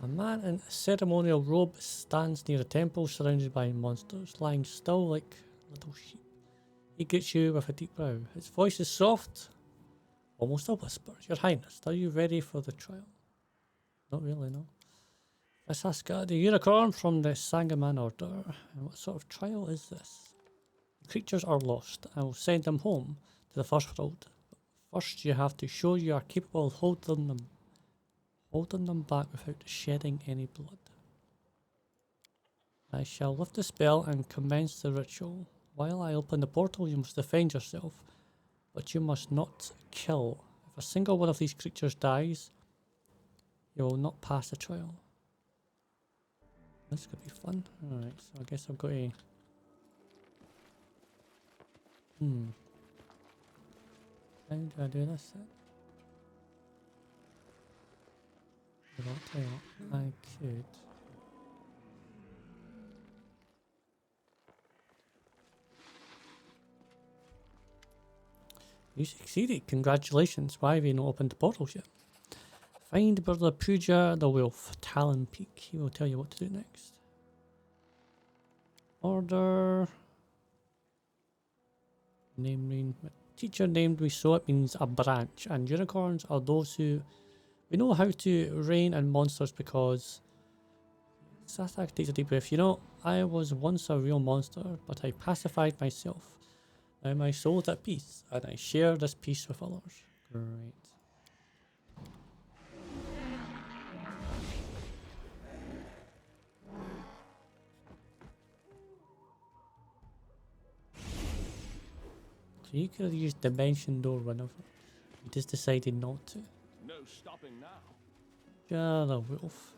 A man in a ceremonial robe stands near a temple surrounded by monsters, lying still like little sheep. He greets you with a deep bow. His voice is soft, almost a whisper. Your Highness, are you ready for the trial? Not really, no. Visaka the Unicorn from the Sangaman Order. And what sort of trial is this? The creatures are lost. I will send them home to the first world. But first you have to show you are capable of holding them back without shedding any blood. I shall lift the spell and commence the ritual. While I open the portal, you must defend yourself, but you must not kill. If a single one of these creatures dies, you will not pass the trial. This could be fun. Alright, so I guess I've got a... How do I do this then? Well, I'll tell you what, I could... You succeeded. Congratulations. Why have you not opened the portals yet? Find Brother Puja the Wolf, Talon Peak. He will tell you what to do next. Order. Name. Teacher named me so it means a branch. And unicorns are those who... We know how to rein in monsters because... Sathak takes a deep breath. You know, I was once a real monster, but I pacified myself. Now my soul is at peace, and I share this peace with others. Great. So you could have used Dimension Door whenever. You just decided not to. No stopping now. Yeah, the wolf.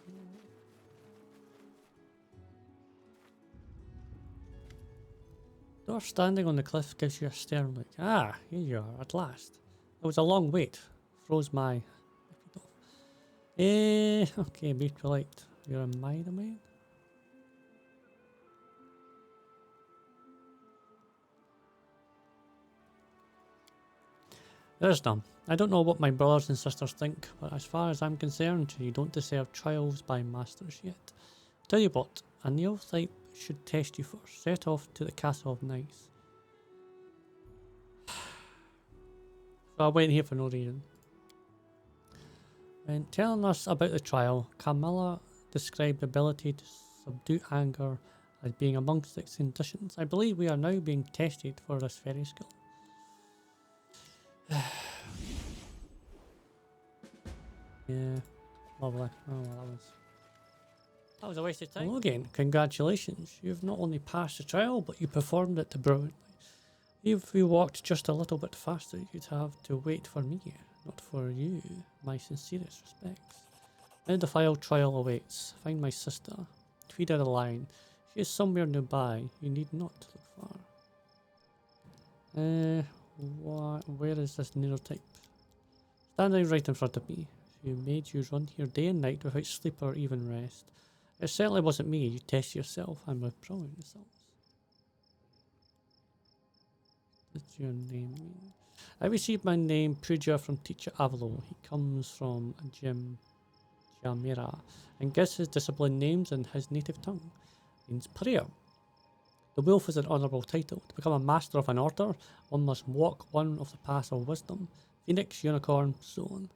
Door standing on the cliff gives you a stern look. Ah, here you are, at last. It was a long wait. Froze my... okay, be polite. You're a mine domain? There's none. I don't know what my brothers and sisters think, but as far as I'm concerned, you don't deserve trials by masters yet. Tell you what, a neophyte should test you first. Set off to the Castle of Nice. So I went here for no reason. When telling us about the trial, Camilla described the ability to subdue anger as being amongst its conditions. I believe we are now being tested for this very skill. Yeah, lovely. Oh, well, that was a waste of time. Hello again. Congratulations. You've not only passed the trial, but you performed it brilliantly. If we walked just a little bit faster, you'd have to wait for me, not for you. My sincerest respects. Now the final trial awaits. Find my sister, Vidya the Lion. She is somewhere nearby. You need not look far. Where is this neurotype? Standing right in front of me. Who made you run here day and night without sleep or even rest? It certainly wasn't me. You test yourself and with brilliant results. What's your name mean? I received my name Puja from teacher Avalo. He comes from Jamira and gives his discipline names in his native tongue. Means prayer. The wolf is an honourable title. To become a master of an order, one must walk one of the paths of wisdom. Phoenix, unicorn, so on.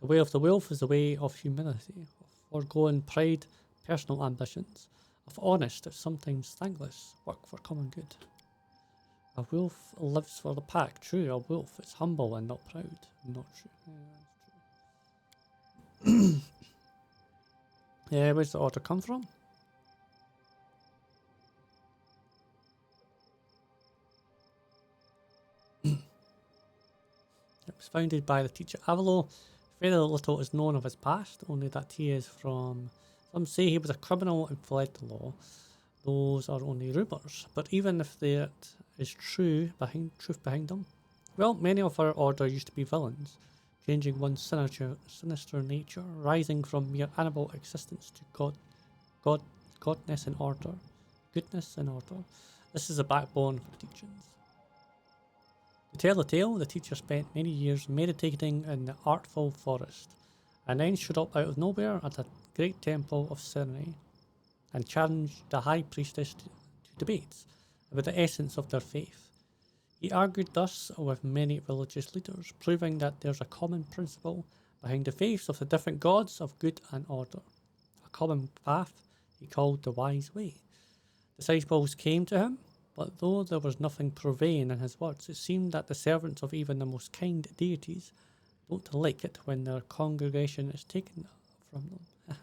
The way of the wolf is the way of humility, of foregoing pride, personal ambitions, of honest, if sometimes thankless, work for common good. A wolf lives for the pack. True, a wolf is humble and not proud. Not true. Yeah, that's true. Yeah, where's the order come from? It was founded by the teacher Avalo. Very little is known of his past, only that he is from... Some say he was a criminal and fled the law. Those are only rumours, but even if that is truth behind them, well, many of our order used to be villains, changing one's sinister nature, rising from mere animal existence to goodness and order. This is the backbone for teachings. To tell the tale, the teacher spent many years meditating in the artful forest, and then showed up out of nowhere at a great temple of Syn and challenged the high priestess to debates about the essence of their faith. He argued thus with many religious leaders, proving that there's a common principle behind the faiths of the different gods of good and order, a common path he called the wise way. Disciples came to him, but though there was nothing profane in his words, it seemed that the servants of even the most kind deities don't like it when their congregation is taken from them.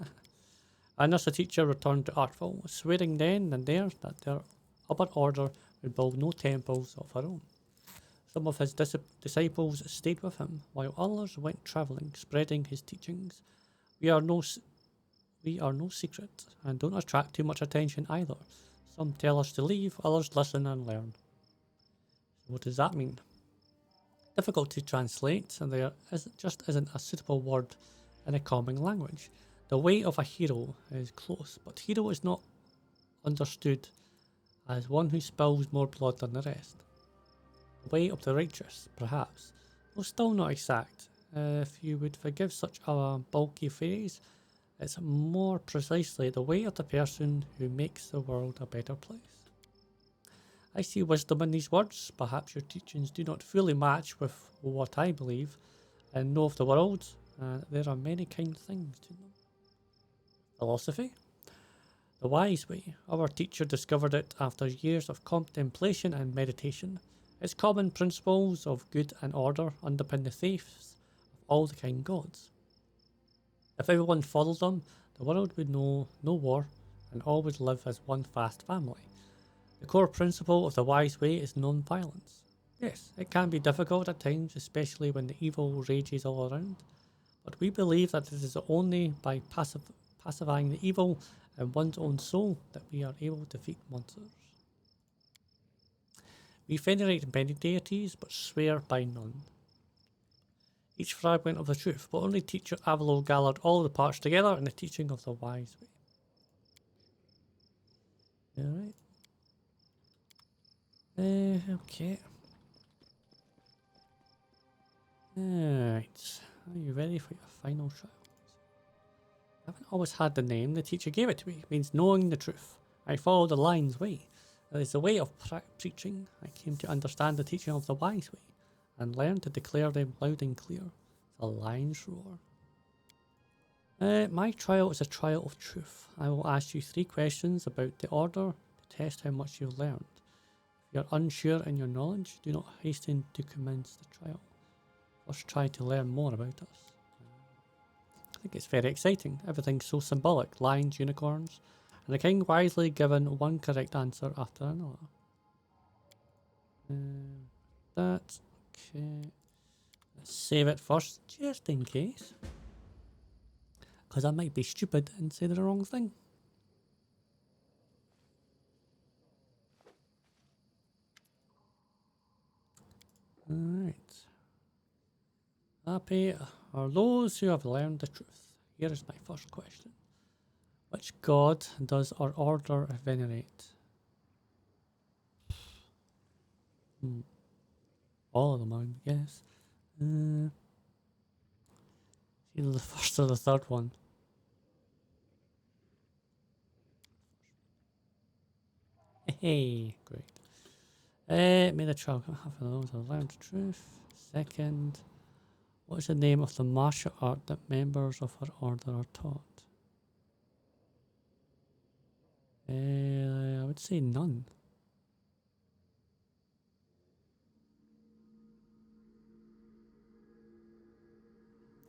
And thus the teacher returned to Outtro, swearing then and there that their upper order would build no temples of her own. Some of his disciples stayed with him, while others went travelling, spreading his teachings. We are no secret, and don't attract too much attention either. Some tell us to leave, others listen and learn. What does that mean? Difficult to translate, and there just isn't a suitable word in a common language. The way of a hero is close, but hero is not understood as one who spills more blood than the rest. The way of the righteous, perhaps, though still not exact. If you would forgive such a bulky phrase, it's more precisely the way of the person who makes the world a better place. I see wisdom in these words. Perhaps your teachings do not fully match with what I believe and know of the world. There are many kind things to them. Philosophy? The wise way. Our teacher discovered it after years of contemplation and meditation. Its common principles of good and order underpin the faiths of all the kind gods. If everyone followed them, the world would know no war and all would live as one vast family. The core principle of the wise way is non-violence. Yes, it can be difficult at times, especially when the evil rages all around, but we believe that it is only by pacifying the evil in one's own soul that we are able to defeat monsters. We venerate many deities, but swear by none. Each fragment of the truth, but only teacher Avalo gathered all the parts together in the teaching of the wise way. Alright. Okay. Alright. Are you ready for your final trial? I haven't always had the name. The teacher gave it to me. It means knowing the truth. I follow the lion's way. It is the way of preaching. I came to understand the teaching of the wise way and learn to declare them loud and clear. The lion's roar. My trial is a trial of truth. I will ask you 3 questions about the order to test how much you've learned. If you're unsure in your knowledge, do not hasten to commence the trial. First try to learn more about us. I think it's very exciting. Everything's so symbolic. Lions, unicorns, and the king wisely given one correct answer after another. That. Okay. Let's save it first, just in case. Because I might be stupid and say the wrong thing. Alright. Happy are those who have learned the truth. Here is my first question. Which god does our order venerate? All of them, I guess. Either the first or the third one. Hey, great. May the trial come half of those who have learned the truth. Second, what is the name of the martial art that members of our order are taught? I would say none.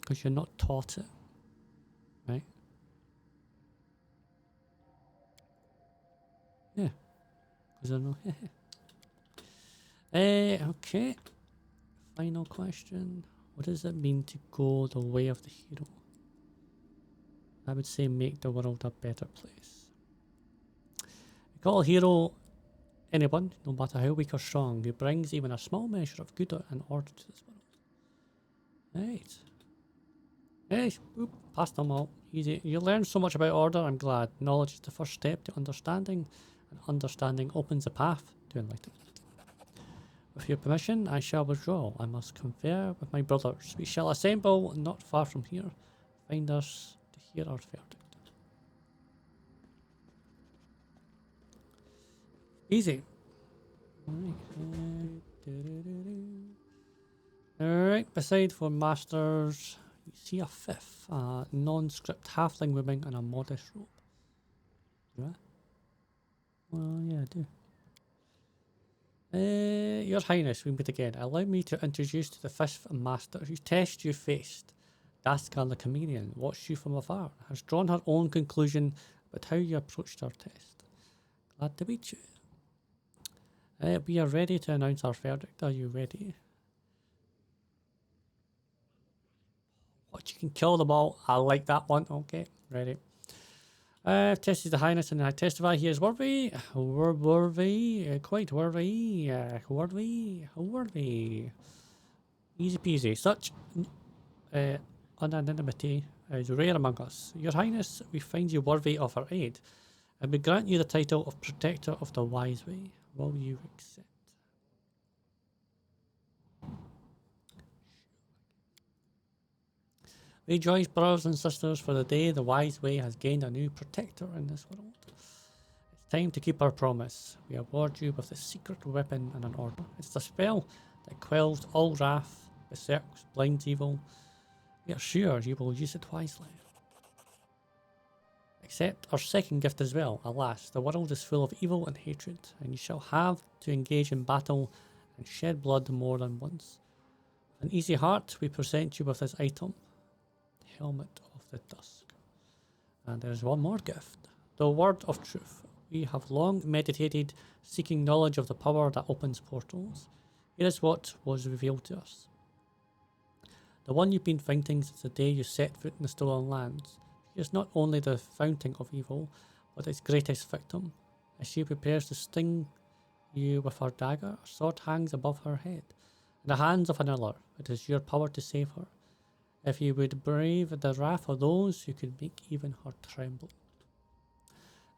Because you're not taught it, right? Yeah, because I know. Okay. Final question. What does it mean to go the way of the hero? I would say make the world a better place. We call a hero anyone, no matter how weak or strong, who brings even a small measure of good and order to this world. Right. Hey, boop, passed them all. Easy. You learn so much about order, I'm glad. Knowledge is the first step to understanding, and understanding opens the path to enlightenment. With your permission, I shall withdraw. I must confer with my brothers. We shall assemble not far from here. Pathfinders to hear our verdict. Easy. Alright, beside for masters, you see a fifth, a non-script halfling woman in a modest robe. Do I? Well, yeah, I do. Your Highness, we meet again. Allow me to introduce to the fifth master whose test you faced. Daskar the Chameleon watched you from afar, has drawn her own conclusion about how you approached her test. Glad to meet you. We are ready to announce our verdict. Are you ready? What, you can kill them all? I like that one. Okay, ready. Tested the Highness and I testify he is worthy, quite worthy, worthy. Easy peasy. Such unanimity is rare among us. Your Highness, we find you worthy of our aid, and we grant you the title of Protector of the Wise Way. Will you accept? Rejoice, brothers and sisters, for the day the Wise Way has gained a new protector in this world. It's time to keep our promise. We award you with the secret weapon and an order. It's the spell that quells all wrath, berserks, blinds evil. We are sure you will use it wisely. Accept our second gift as well. Alas, the world is full of evil and hatred, and you shall have to engage in battle and shed blood more than once. With an easy heart, we present you with this item. Helmet of the Dusk. And there's one more gift. The Word of Truth. We have long meditated, seeking knowledge of the power that opens portals. Here is what was revealed to us. The one you've been fighting since the day you set foot in the stolen lands. She is not only the fountain of evil, but its greatest victim. As she prepares to sting you with her dagger, her sword hangs above her head. In the hands of another, it is your power to save her. If you would brave the wrath of those who could make even her tremble.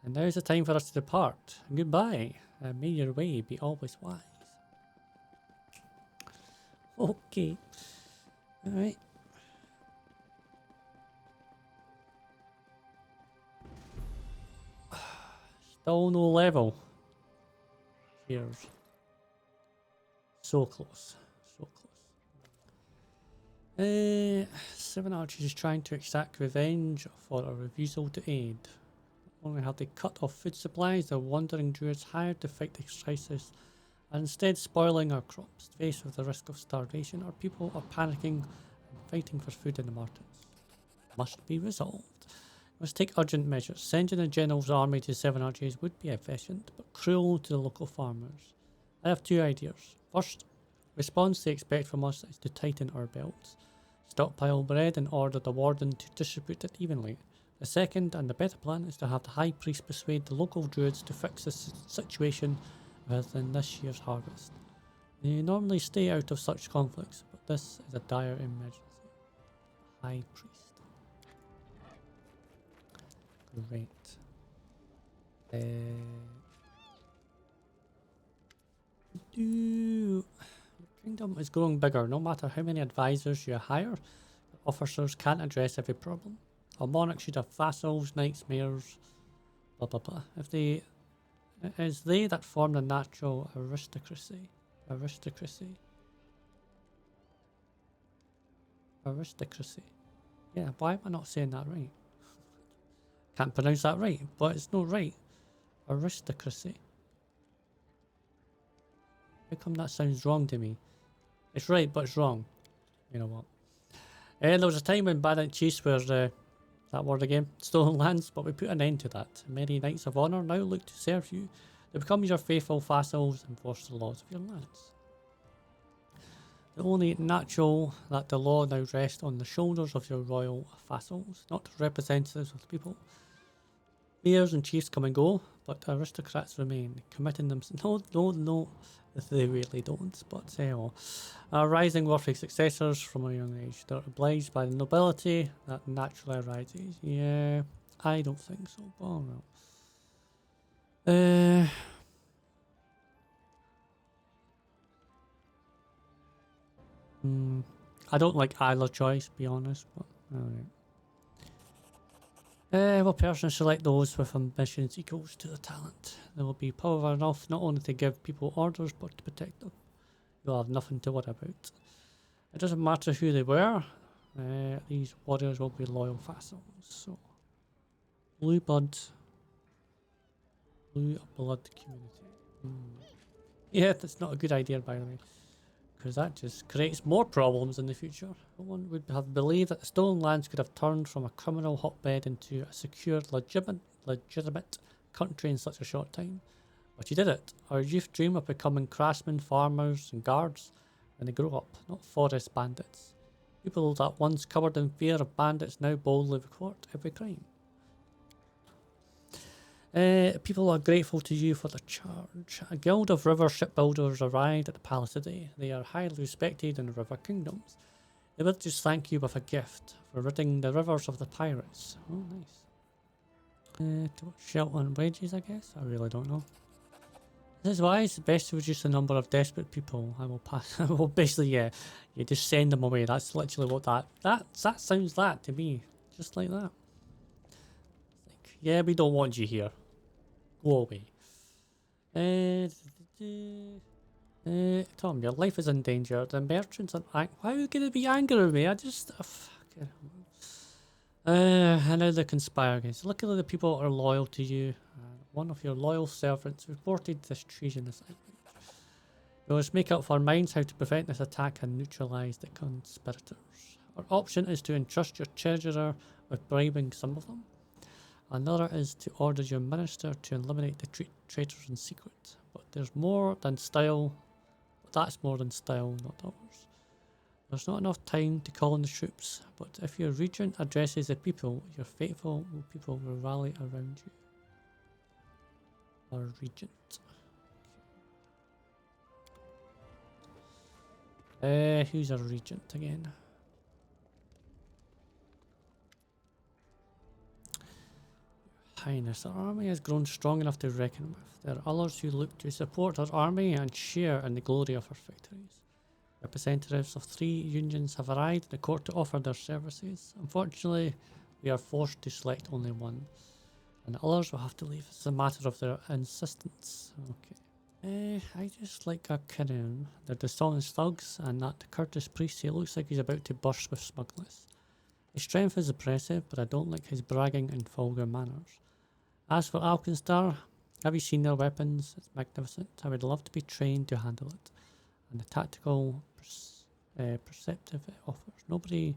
And now is the time for us to depart. Goodbye, and may your way be always wise. Okay. Alright. Still no level. Cheers. So close. So close. 7 archers trying to exact revenge for a refusal to aid. Not only have they cut off food supplies, the wandering druids hired to fight the crisis are instead spoiling our crops. Faced with the risk of starvation, our people are panicking and fighting for food in the mountains. Must be resolved. Must take urgent measures. Sending a general's army to 7 archers would be efficient, but cruel to the local farmers. I have 2 ideas. First, response they expect from us is to tighten our belts. Stockpile bread and order the warden to distribute it evenly. The second and the better plan is to have the high priest persuade the local druids to fix this situation within this year's harvest. They normally stay out of such conflicts, but this is a dire emergency. High priest. Great. Your kingdom is growing bigger. No matter how many advisors you hire, your officers can't address every problem. A monarch should have vassals, knights, mayors, blah blah blah. It is they that form the natural aristocracy. Aristocracy. Yeah, why am I not saying that right? Can't pronounce that right, but it's not right. Aristocracy. How come that sounds wrong to me? It's right, but it's wrong. You know what? There was a time when Badant Chiefs were, that word again, stolen lands, but we put an end to that. Many Knights of Honour now look to serve you. They become your faithful vassals and enforce the laws of your lands. The only natural that the law now rests on the shoulders of your royal vassals, not representatives of the people. Mayors and chiefs come and go, but aristocrats remain, committing them. No, they really don't. But rising worthy successors from a young age. They're obliged by the nobility that naturally arises. Yeah, I don't think so. But oh well. I don't like either choice, be honest. But alright. Will person select those with ambitions equals to the talent? There will be power enough not only to give people orders but to protect them. You'll have nothing to worry about. It doesn't matter who they were. These warriors will be loyal vassals. So, blue blood community. Yeah, that's not a good idea, by the way, because that just creates more problems in the future. No one would have believed that the stolen lands could have turned from a criminal hotbed into a secure, legitimate country in such a short time. But you did it. Our youth dream of becoming craftsmen, farmers, and guards when they grow up, not forest bandits. People that once covered in fear of bandits now boldly report every crime. People are grateful to you for the charge. A guild of river shipbuilders arrived at the palace today. They are highly respected in the river kingdoms. They will just thank you with a gift for ridding the rivers of the pirates. Oh, nice. To shelter and wages, I guess? I really don't know. This is why it's best to reduce the number of desperate people. I will pass. Well, basically, yeah, you just send them away. That's literally what that sounds like to me, just like that. Like, yeah, we don't want you here. Go away. Tom, your life is in danger. The merchants are why are you gonna be angry with me? I just fucking. And now they conspire against. Luckily, the people are loyal to you. One of your loyal servants reported this treasonous outrage. We must make up our minds how to prevent this attack and neutralise the conspirators. Our option is to entrust your treasurer with bribing some of them. Another is to order your minister to eliminate the traitors in secret. But there's more than style. That's more than style, not ours. There's not enough time to call in the troops, but if your regent addresses the people, your faithful people will rally around you. Our regent. Who's our regent again? Highness, our army has grown strong enough to reckon with. There are others who look to support our army and share in the glory of our victories. Representatives of 3 unions have arrived at the court to offer their services. Unfortunately, we are forced to select only one, and the others will have to leave. It's a matter of their insistence. Okay. I just like a Arcane. They're dishonest thugs, and that Curtis Priest, he looks like he's about to burst with smugness. His strength is impressive, but I don't like his bragging and vulgar manners. As for Alkenstar, have you seen their weapons? It's magnificent. I would love to be trained to handle it. And the tactical perceptive it offers. Nobody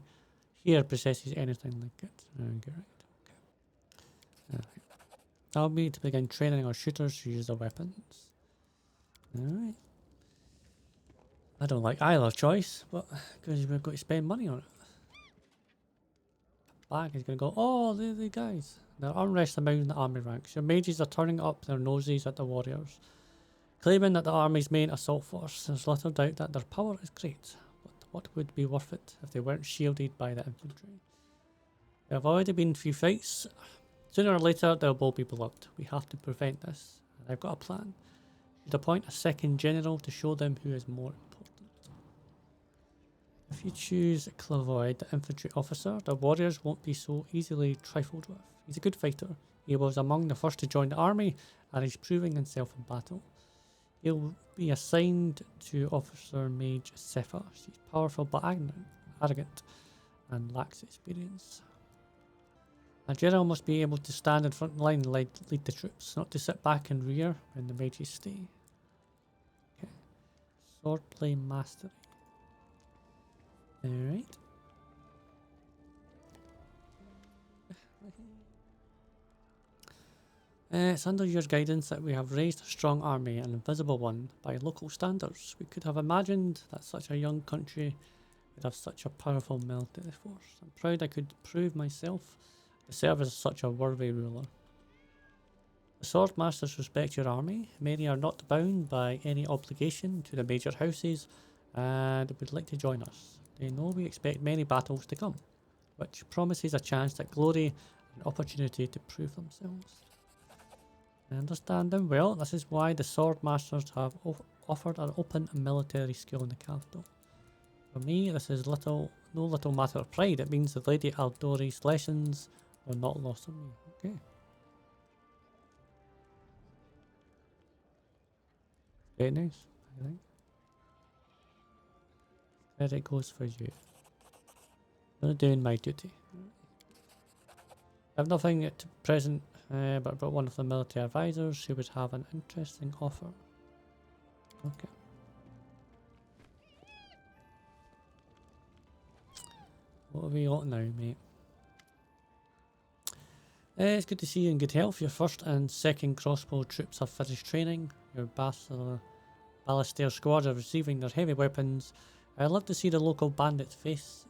here possesses anything like it. Okay. Alright. Allow me to begin training our shooters to use their weapons. Alright. I don't like either choice, but because we've got to spend money on it. Bag is going to go, oh, they're the guys. They're unrest among the army ranks. Your mages are turning up their noses at the warriors, claiming that the army's main assault force. There's little doubt that their power is great, but what would be worth it if they weren't shielded by the infantry? There have already been 3 fights. Sooner or later, there will be blood. We have to prevent this, and I've got a plan. You'd appoint a second general to show them who is more important. If you choose Clavoid, the infantry officer, the warriors won't be so easily trifled with. He's a good fighter. He was among the first to join the army, and he's proving himself in battle. He'll be assigned to Officer Mage Sepha. She's powerful but arrogant and lacks experience. A general must be able to stand in front line and lead the troops, not to sit back and rear when the mages stay. Okay. Swordplay Mastery. Alright. It's under your guidance that we have raised a strong army, an invisible one, by local standards. We could have imagined that such a young country would have such a powerful military force. I'm proud I could prove myself to serve as such a worthy ruler. The sword masters respect your army. Many are not bound by any obligation to the major houses and would like to join us. They know we expect many battles to come, which promises a chance at glory and opportunity to prove themselves. I understand them well. This is why the sword masters have offered an open military school in the capital. For me, this is no little matter of pride. It means the Lady Aldori's lessons Or not lost on me. Okay. Very nice, I think. Credit goes for you. I'm doing my duty. I have nothing at present, but one of the military advisors who would have an interesting offer. Okay. What have we got now, mate? It's good to see you in good health. Your first and second crossbow troops have finished training. Your Ballastair squad are receiving their heavy weapons. I'd love to see the local bandits' faces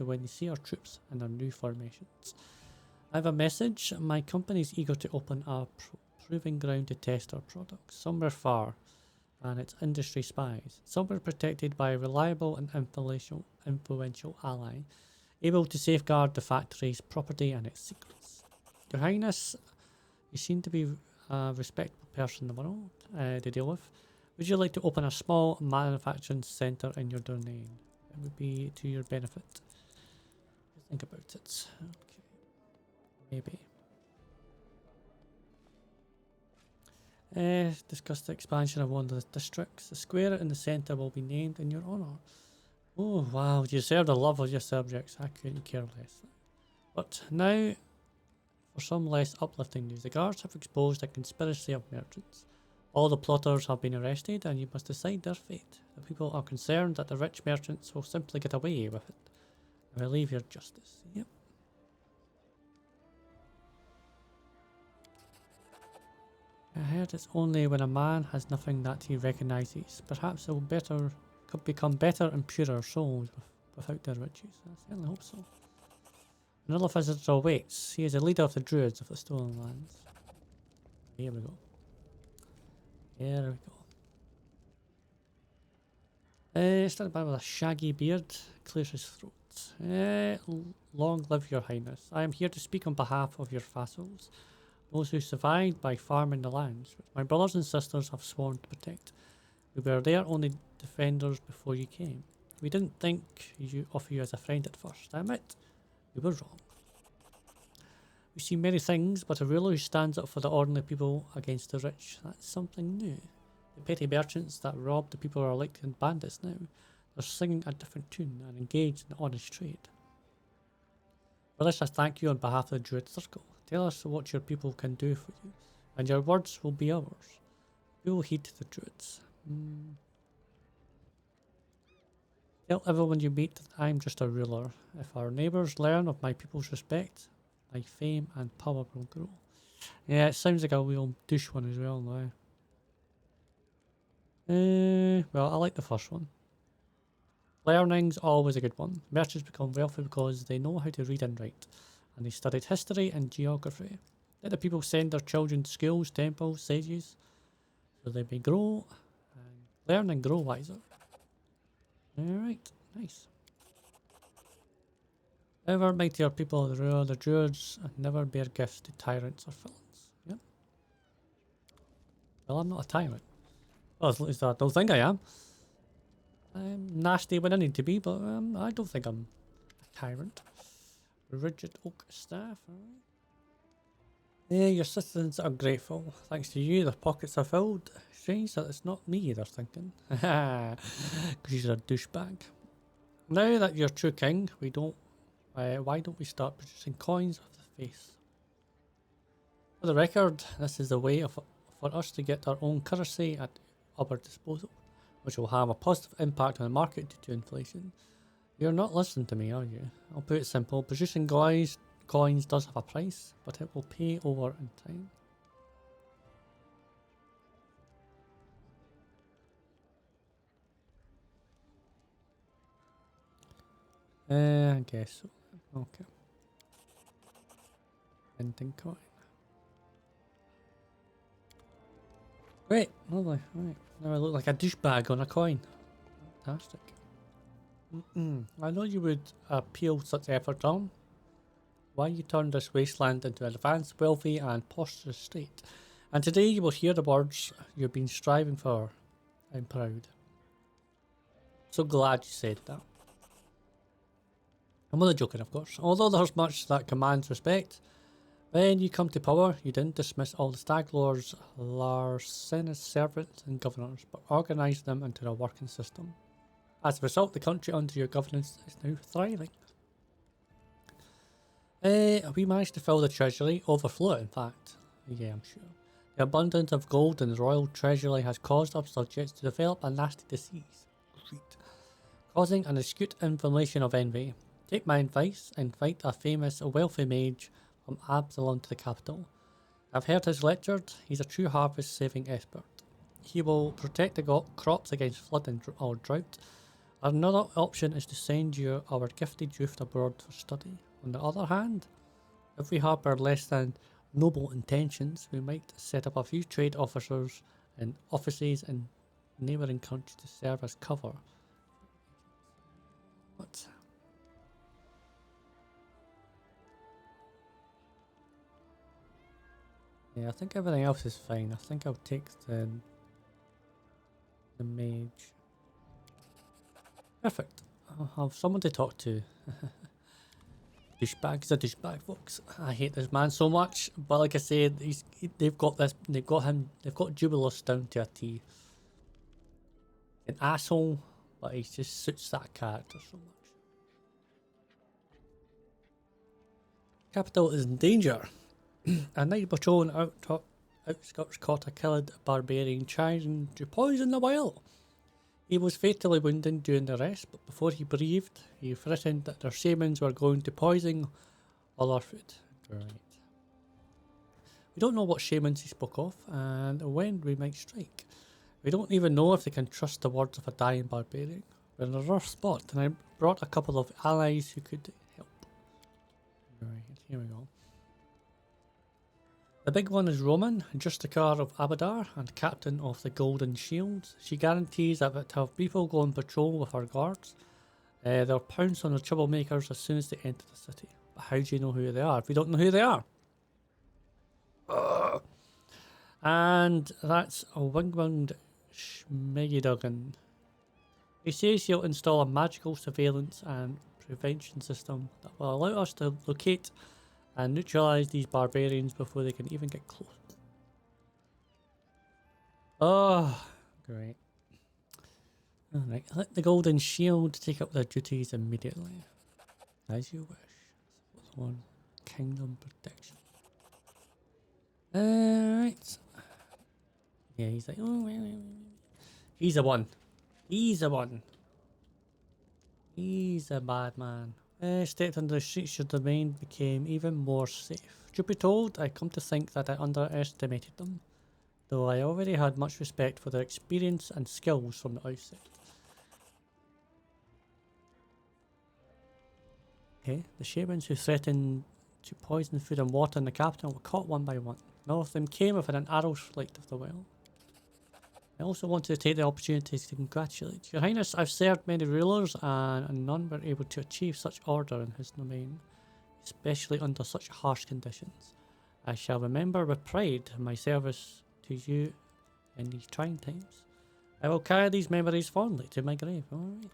when they see our troops in their new formations. I have a message. My company is eager to open a proving ground to test our products. Somewhere far and its industry spies. Somewhere protected by a reliable and influential ally, able to safeguard the factory's property and its secrets. Your Highness, you seem to be a respectable person in the world to deal with. Would you like to open a small manufacturing centre in your domain? It would be to your benefit. Think about it. Okay. Maybe. Discuss the expansion of one of the districts. The square in the centre will be named in your honour. Oh wow, you deserve the love of your subjects. I couldn't care less. But now, for some less uplifting news. The guards have exposed a conspiracy of merchants. All the plotters have been arrested and you must decide their fate. The people are concerned that the rich merchants will simply get away with it. I believe your justice. Yep. I heard it's only when a man has nothing that he recognises. Perhaps they will could become better and purer souls without their riches. I certainly hope so. Another visitor awaits. He is a leader of the druids of the stolen lands. Here we go. There we go. Started by with a shaggy beard, clears his throat. Long live your highness. I am here to speak on behalf of your vassals, those who survived by farming the lands, which my brothers and sisters have sworn to protect. We were their only defenders before you came. We didn't think of you as a friend at first. I admit, we were wrong. We see many things, but a ruler who stands up for the ordinary people against the rich, that's something new. The petty merchants that rob the people are like bandits now. They're singing a different tune and engaged in honest trade. For this I thank you on behalf of the Druid Circle. Tell us what your people can do for you, and your words will be ours. We will heed the Druids. Tell everyone you meet that I'm just a ruler. If our neighbours learn of my people's respect, my fame and power will grow. Yeah, it sounds like a real douche one as well now. Well, I like the first one. Learning's always a good one. Merchants become wealthy because they know how to read and write, and they studied history and geography. Let the people send their children to schools, temples, sages, so they may grow and learn and grow wiser. Alright, nice. Ever mightier people of the rule, the druids, and never bear gifts to tyrants or villains. Yep. Well, I'm not a tyrant. Well, at least I don't think I am. I'm nasty when I need to be, but I don't think I'm a tyrant. Rigid oak staff, alright. Yeah, your citizens are grateful. Thanks to you, their pockets are filled. Strange that it's not me they're thinking. Because you're a douchebag. Now that you're true king, why don't we start producing coins of the face? For the record, this is a way for us to get our own currency at our disposal, which will have a positive impact on the market due to inflation. You're not listening to me, are you? I'll put it simple. Producing coins does have a price, but it will pay over in time. I guess so. Okay. Minting coin. Great, lovely. Right. Now I look like a douchebag on a coin. Fantastic. I know you would appeal such effort on. Why you turned this wasteland into an advanced, wealthy and prosperous state. And today you will hear the words you've been striving for. I'm proud. So glad you said that. I'm only joking, of course. Although there's much that commands respect, when you come to power, you didn't dismiss all the Stag Lords, Larcenous servants and governors, but organised them into a working system. As a result, the country under your governance is now thriving. We managed to fill the treasury, overflow in fact. Yeah, I'm sure. The abundance of gold in the royal treasury has caused our subjects to develop a nasty disease, causing an acute inflammation of envy. Take my advice and invite a famous wealthy mage from Absalom to the capital. I've heard his lectured. He's a true harvest saving expert. He will protect the crops against flood or drought. Another option is to send you our gifted youth abroad for study. On the other hand, if we harbour less than noble intentions, we might set up a few trade officers and offices in neighbouring countries to serve as cover. What? Yeah, I think everything else is fine. I think I'll take the mage. Perfect. I'll have someone to talk to. Douchebag is a douchebag, folks. I hate this man so much, but like I said, they've got Jubilus down to a T. An asshole, but he just suits that character so much. Capital is in danger. A night patrol in outskirts caught a killed barbarian trying to poison the well. He was fatally wounded during the arrest, but before he breathed, he threatened that their shamans were going to poison all our food. Right. We don't know what shamans he spoke of, and when we might strike. We don't even know if they can trust the words of a dying barbarian. We're in a rough spot, and I brought a couple of allies who could help. Right, here we go. The big one is Roman, Justicar of Abadar and captain of the Golden Shields. She guarantees that to have people go on patrol with her guards. They'll pounce on the troublemakers as soon as they enter the city. But how do you know who they are if you don't know who they are? And that's a wing-winged Schmegidogan. He says he'll install a magical surveillance and prevention system that will allow us to locate and neutralize these barbarians before they can even get close. Oh, great. Alright, let the Golden Shield take up their duties immediately. As you wish. One Kingdom Protection. Alright. Yeah, he's like, oh, he's the one. He's the one. He's a bad man. Stepped under the streets, your domain became even more safe. Truth be told, I come to think that I underestimated them, though I already had much respect for their experience and skills from the outset. Okay, the shamans who threatened to poison food and water in the capital were caught one by one. None of them came within an arrow's flight of the well. I also wanted to take the opportunity to congratulate Your Highness. I've served many rulers and none were able to achieve such order in his domain, especially under such harsh conditions. I shall remember with pride my service to you in these trying times. I will carry these memories fondly to my grave. Alright.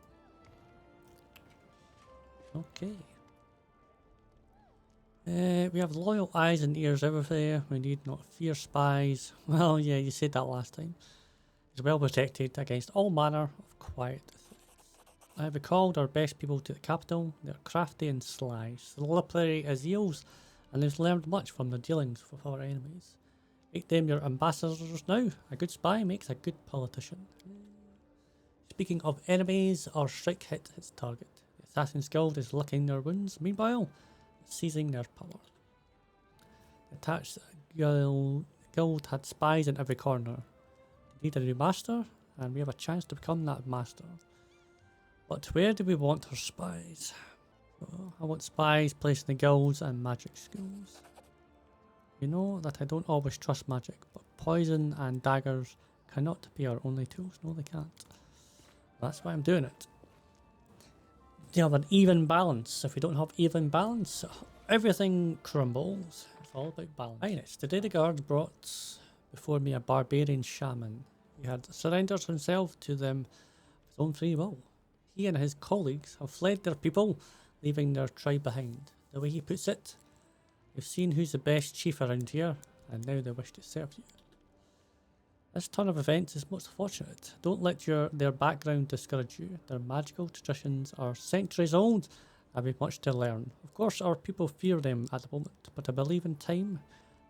Okay. We have loyal eyes and ears everywhere. We need not fear spies. Well, yeah, you said that last time. Is well protected against all manner of quiet threats. I have recalled our best people to the capital. They are crafty and sly, slippery as eels, and they've learned much from their dealings with our enemies. Make them your ambassadors now. A good spy makes a good politician. Speaking of enemies, our strike hit its target. The Assassin's Guild is licking their wounds, meanwhile seizing their power. The attached guild had spies in every corner. Need a new master, and we have a chance to become that master. But where do we want our spies? Well, I want spies placed in the guilds and magic schools. You know that I don't always trust magic, but poison and daggers cannot be our only tools. No, they can't. That's why I'm doing it. You have an even balance. If we don't have even balance, everything crumbles. It's all about balance. Highness, today the guard brought before me a barbarian shaman. He had surrendered himself to them of his own free will. He and his colleagues have fled their people, leaving their tribe behind. The way he puts it, they've seen who's the best chief around here, and now they wish to serve you. This turn of events is most fortunate. Don't let their background discourage you. Their magical traditions are centuries old, and we've much to learn. Of course, our people fear them at the moment, but I believe in time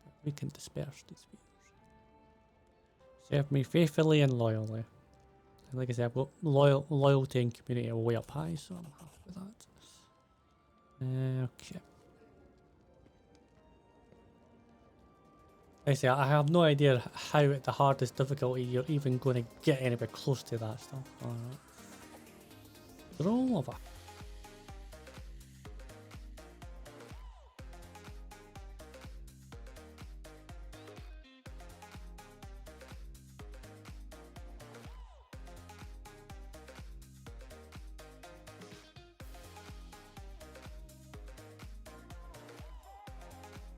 that we can disperse these fears. Serve me faithfully and loyally. And like I said, I've got loyalty and community way up high, so I'm happy with that. Okay. Like I say, I have no idea how at the hardest difficulty you're even going to get anywhere close to that stuff. Alright. Roll over.